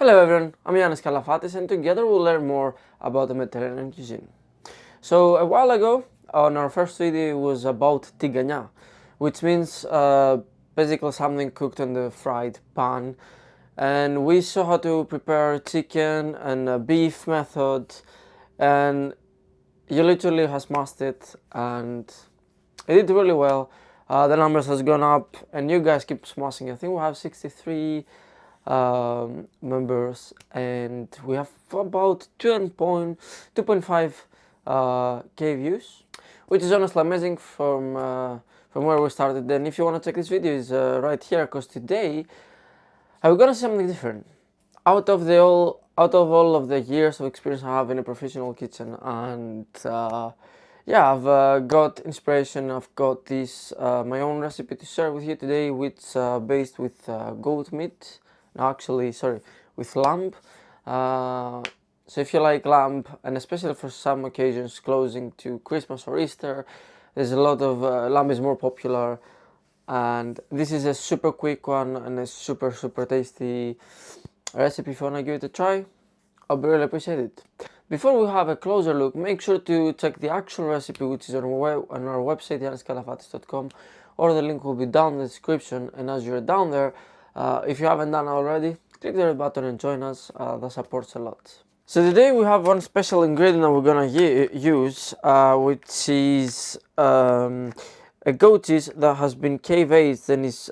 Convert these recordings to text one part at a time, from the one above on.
Hello everyone, I'm Yannis Kalafatis and together we'll learn more about the Mediterranean cuisine. So a while ago, on our first video was about Tigania, which means basically something cooked on the fried pan. And we saw how to prepare chicken and beef method, and you literally has smashed it and it did really well. The numbers has gone up and you guys keep smashing. I think we have 63 members and we have about 2.5 k views, which is honestly amazing from where we started. And if you want to check this video, is right here, because today I'm gonna say something different. Out of all of the years of experience I have in a professional kitchen, and yeah, I've got inspiration. I've got this my own recipe to share with you today, which based with goat meat. No, actually, sorry, with lamb. So if you like lamb, and especially for some occasions closing to Christmas or Easter, there's a lot of lamb is more popular, and this is a super quick one and a super tasty recipe. If you wanna give it a try, I'll be really appreciate it. Before we have a closer look, make sure to check the actual recipe, which is on our website yanniskalafatis.com, or the link will be down in the description. And as you're down there, if you haven't done already, click the red button and join us. That supports a lot. So today we have one special ingredient that we're gonna use, which is a goat cheese that has been cave-aged and is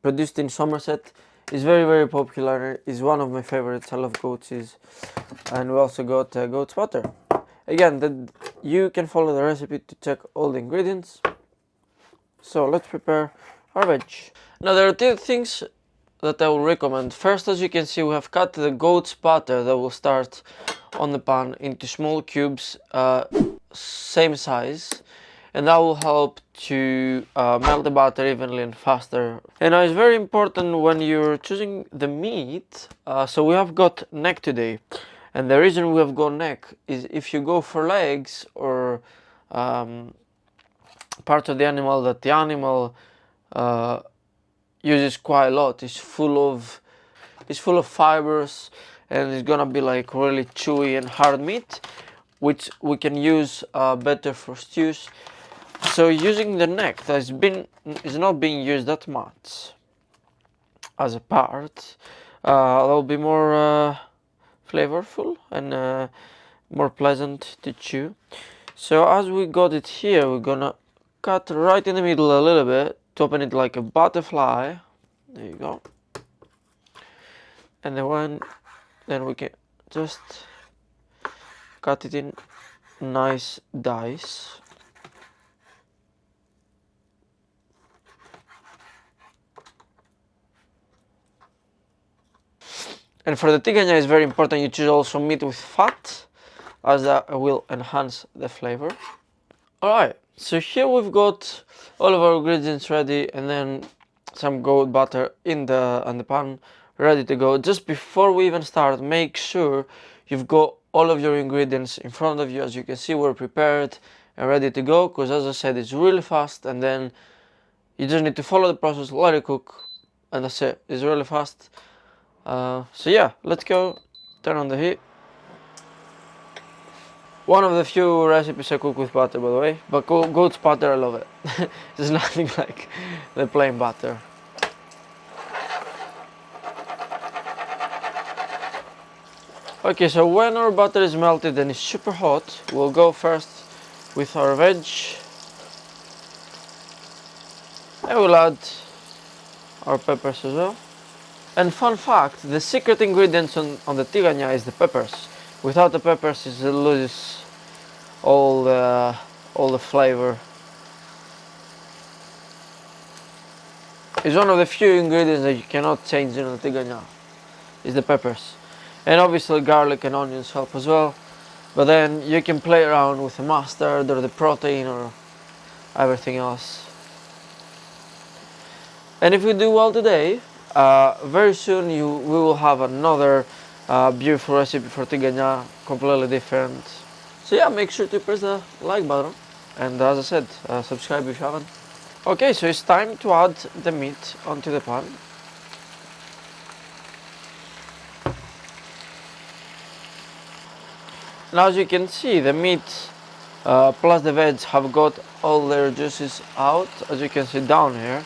produced in Somerset. It's very popular. It's one of my favorites. I love goat cheese. And we also got goat's butter. Again, you can follow the recipe to check all the ingredients. So let's prepare our veg. Now there are two things that I will recommend. First, as you can see, we have cut the goat's butter that will start on the pan into small cubes, same size, and that will help to melt the butter evenly and faster. And now it's very important when you're choosing the meat. So we have got neck today, and the reason we have got neck is if you go for legs or part of the animal that the animal uses quite a lot, is full of fibers, and it's gonna be like really chewy and hard meat, which we can use better for stews. So using the neck that is not being used that much as a part, that will be more flavorful and more pleasant to chew. So as we got it here, we're gonna cut right in the middle a little bit to open it like a butterfly. There you go. And then we can just cut it in nice dice. And for the tigania, it's very important you choose also meat with fat, as that will enhance the flavor. Alright, so here we've got all of our ingredients ready, and then some goat butter on the pan ready to go. Just before we even start, make sure you've got all of your ingredients in front of you. As you can see, we're prepared and ready to go, because as I said, it's really fast, and then you just need to follow the process, let it cook, and that's it. It's really fast. So yeah, let's go. Turn on the heat. One of the few recipes I cook with butter, by the way, but goat's butter, I love it. There's nothing like the plain butter. Okay, so when our butter is melted and it's super hot, we'll go first with our veg. And we'll add our peppers as well. And fun fact, the secret ingredients on the tigania is the peppers. Without the peppers, it loses all the flavor. It's one of the few ingredients that you cannot change in the tigania, is the peppers. And obviously garlic and onions help as well. But then you can play around with the mustard or the protein or everything else. And if we do well today, very soon we will have another beautiful recipe for tigania, completely different. So yeah, make sure to press the like button, and as I said, subscribe if you haven't. Okay, so it's time to add the meat onto the pan. Now as you can see, the meat plus the veg have got all their juices out, as you can see down here.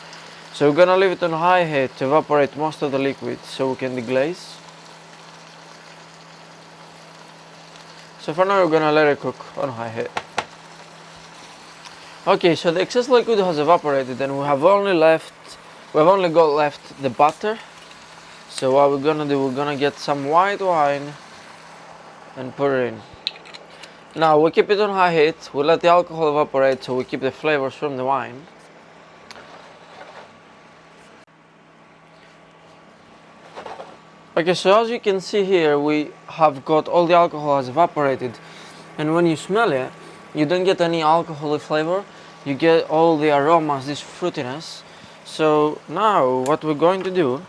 So we're gonna leave it on high heat to evaporate most of the liquid so we can deglaze. So for now we're gonna let it cook on high heat. Okay, so the excess liquid has evaporated and we have only got left the butter. So what we're gonna do, we're gonna get some white wine and put it in. Now we keep it on high heat, we let the alcohol evaporate so we keep the flavors from the wine. Okay, so as you can see here, we have got all the alcohol has evaporated, and when you smell it, you don't get any alcoholic flavor, you get all the aromas, this fruitiness. So now what we're going to do,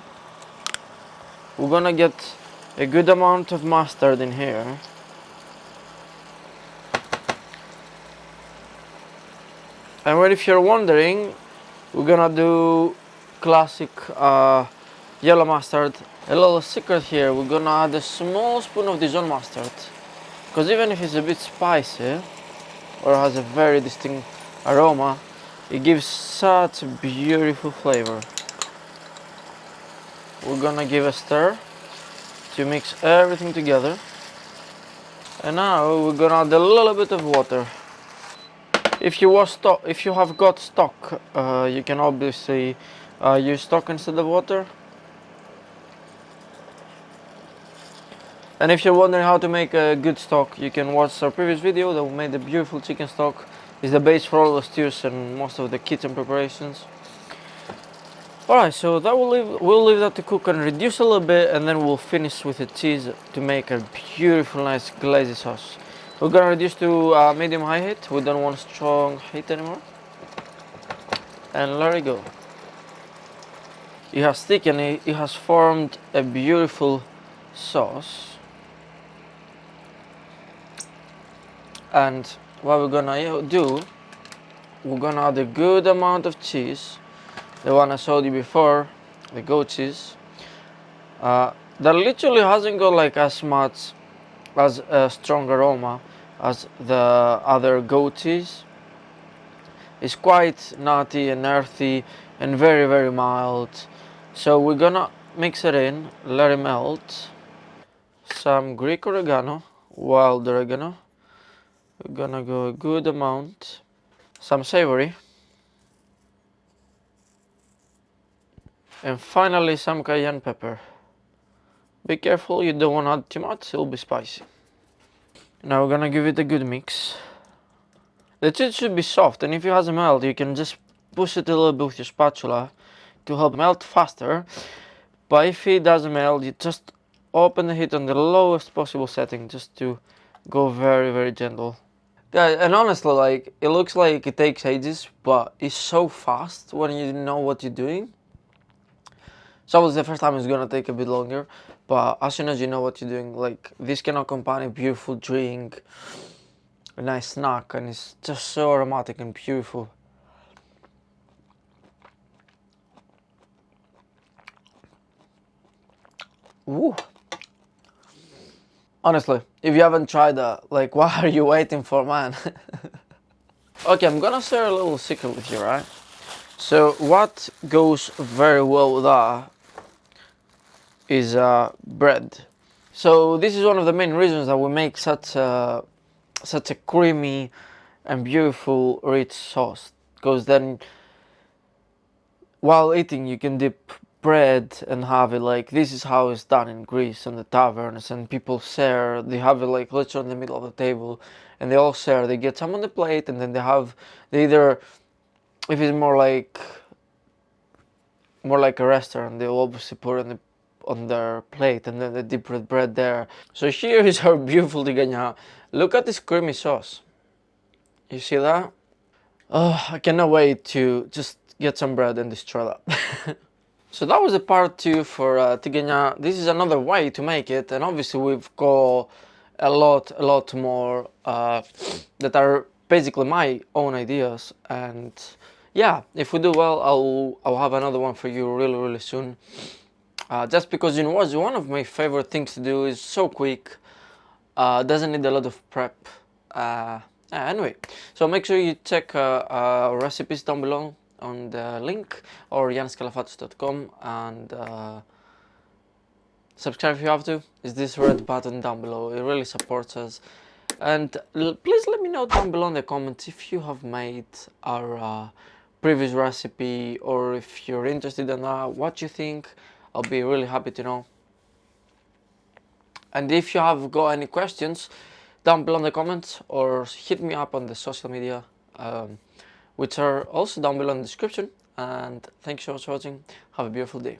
we're gonna get a good amount of mustard in here. And well, if you're wondering, we're gonna do classic yellow mustard. A little secret here, we're gonna add a small spoon of Dijon mustard, because even if it's a bit spicy or has a very distinct aroma, it gives such a beautiful flavor. We're gonna give a stir to mix everything together, and now we're gonna add a little bit of water. If you have got stock, you can obviously use stock instead of water. And if you're wondering how to make a good stock, you can watch our previous video that we made a beautiful chicken stock. It's the base for all the stews and most of the kitchen preparations. Alright, so that we'll leave that to cook and reduce a little bit, and then we'll finish with the cheese to make a beautiful, nice glazy sauce. We're gonna reduce to medium high heat. We don't want strong heat anymore. And let it go. It has thickened, it has formed a beautiful sauce. And what we're gonna do, we're gonna add a good amount of cheese, the one I showed you before, the goat cheese. That literally hasn't got like as much as a strong aroma as the other goat cheese. It's quite nutty and earthy and very, very mild. So we're gonna mix it in, let it melt. Some Greek oregano, wild oregano. We're gonna go a good amount. Some savory. And finally some cayenne pepper. Be careful, you don't want to add too much, it'll be spicy. Now we're gonna give it a good mix. The cheese should be soft, and if it hasn't melted, you can just push it a little bit with your spatula to help melt faster. But if it doesn't melt, you just open the heat on the lowest possible setting just to go very, very gentle. Guys, and honestly, like, it looks like it takes ages, but it's so fast when you know what you're doing. So the first time it's gonna take a bit longer, but as soon as you know what you're doing, like, this can accompany a beautiful drink, a nice snack, and it's just so aromatic and beautiful. Ooh. Honestly, if you haven't tried that, like, what are you waiting for, man? Okay, I'm gonna share a little secret with you, right? So what goes very well with that is bread. So this is one of the main reasons that we make such a creamy and beautiful rich sauce, because then while eating you can dip bread and have it like this is how it's done in Greece and the taverns, and people share, they have it like literally in the middle of the table and they all share, they get some on the plate, and then they either, if it's more like a restaurant, they'll obviously put it on their plate and then they dip bread there. So here is our beautiful Tigania. Look at this creamy sauce. You see that? Oh, I cannot wait to just get some bread and destroy that. So that was the part 2 for Tigania. This is another way to make it, and obviously we've got a lot more that are basically my own ideas. And yeah, if we do well, I'll have another one for you really soon. Just because, you know, what's one of my favorite things to do, is so quick. Doesn't need a lot of prep. Anyway, so make sure you check recipes down below on the link, or yanniskalafatos.com, and subscribe if you have to. It's this red button down below. It really supports us. And please let me know down below in the comments if you have made our previous recipe, or if you're interested in what you think. I'll be really happy to know. And if you have got any questions, down below in the comments, or hit me up on the social media, which are also down below in the description. And thank you so much for watching. Have a beautiful day.